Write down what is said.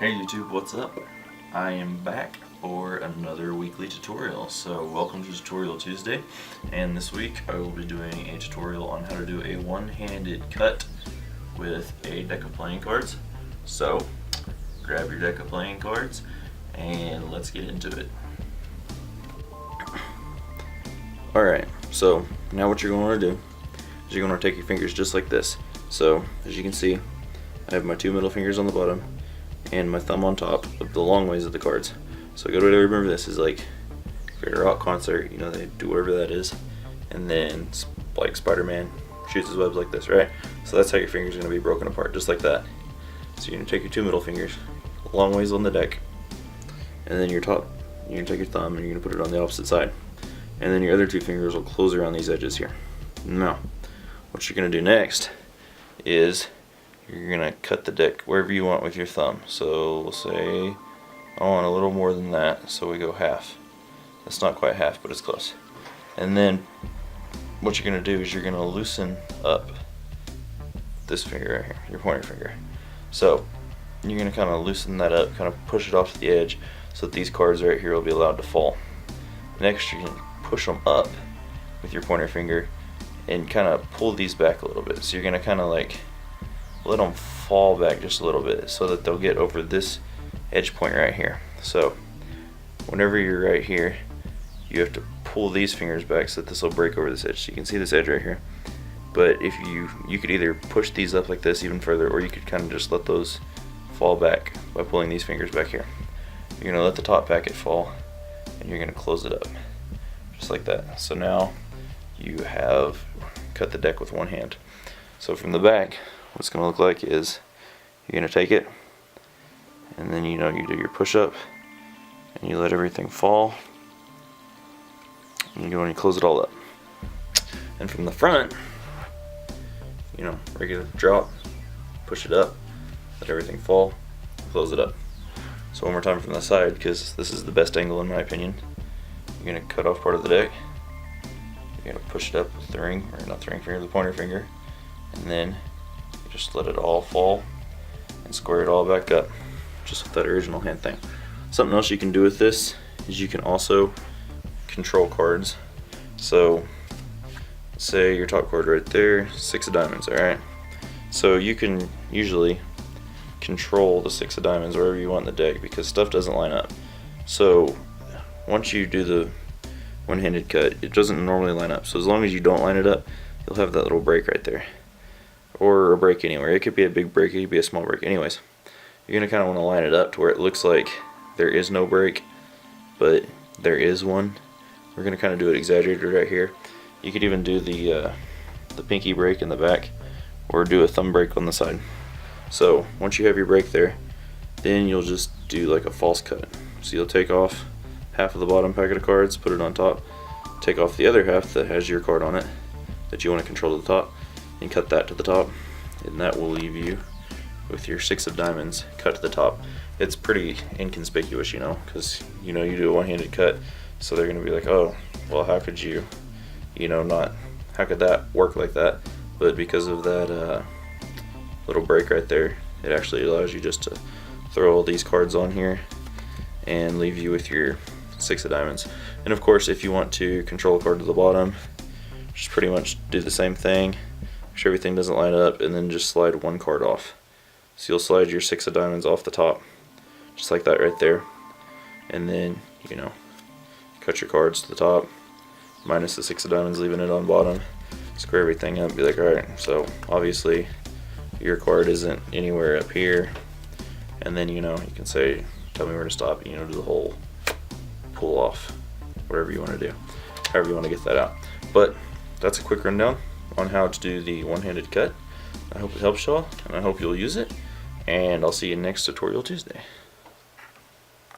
Hey YouTube, what's up? I am back for another weekly tutorial. So welcome to Tutorial Tuesday, and this week I will be doing a tutorial on how to do a one-handed cut with a deck of playing cards. So grab your deck of playing cards and let's get into it. Alright, so now what you're going to do is you're going to take your fingers just like this. So as you can see, I have my two middle fingers on the bottom and my thumb on top of the long ways of the cards. So a good way to remember this is like if you're at a rock concert, you know, they do whatever that is, and then like Spider-Man shoots his webs like this, right? So that's how your fingers are going to be broken apart, just like that. So you're going to take your two middle fingers, long ways on the deck, and then your top, you're going to take your thumb and you're going to put it on the opposite side. And then your other two fingers will close around these edges here. Now, what you're going to do next is you're going to cut the deck wherever you want with your thumb. So we'll say I want a little more than that, so we go half. That's not quite half, but it's close. And then what you're going to do is you're going to loosen up this finger right here, your pointer finger. So you're going to kind of loosen that up, kind of push it off to the edge so that these cards right here will be allowed to fall. Next, you can push them up with your pointer finger and kind of pull these back a little bit. So you're going to kind of like let them fall back just a little bit so that they'll get over this edge point right here. So whenever you're right here, you have to pull these fingers back so that this will break over this edge. So you can see this edge right here. But if you could either push these up like this even further, or you could kind of just let those fall back by pulling these fingers back here. You're going to let the top packet fall and you're going to close it up just like that. So now you have cut the deck with one hand. So from the back, what it's going to look like is you're going to take it, and then you do your push-up, and you let everything fall, and you go and you close it all up. And from the front, regular drop, push it up, let everything fall, close it up. So one more time from the side, because this is the best angle in my opinion. You're going to cut off part of the deck, you're going to push it up with the ring, or not the ring finger, the pointer finger, and then just let it all fall and square it all back up, just with that original hand thing. Something else you can do with this is you can also control cards. So say your top card right there, 6 of diamonds, alright? So you can usually control the 6 of diamonds wherever you want in the deck because stuff doesn't line up. So once you do the one-handed cut, it doesn't normally line up. So as long as you don't line it up, you'll have that little break right there. Or a break anywhere. It could be a big break, it could be a small break. Anyways, you're going to kind of want to line it up to where it looks like there is no break, but there is one. We're going to kind of do it exaggerated right here. You could even do the pinky break in the back, or do a thumb break on the side. So once you have your break there, then you'll just do like a false cut. So you'll take off half of the bottom packet of cards, put it on top, take off the other half that has your card on it that you want to control to the top, and cut that to the top, and that will leave you with your 6 of diamonds cut to the top. It's pretty inconspicuous, because you do a one-handed cut, so they're going to be like, oh, well, how could you, how could that work like that? But because of that little break right there, it actually allows you just to throw all these cards on here and leave you with your 6 of diamonds. And of course, if you want to control a card to the bottom, just pretty much do the same thing. Make sure everything doesn't line up, and then just slide one card off. So you'll slide your 6 of diamonds off the top, just like that right there. And then, cut your cards to the top, minus the 6 of diamonds, leaving it on bottom. Square everything up, be like, alright, so obviously your card isn't anywhere up here. And then, you can say, tell me where to stop, do the whole pull off, whatever you want to do, however you want to get that out. But that's a quick rundown on how to do the one-handed cut. I hope it helps y'all, and I hope you'll use it, and I'll see you next Tutorial Tuesday.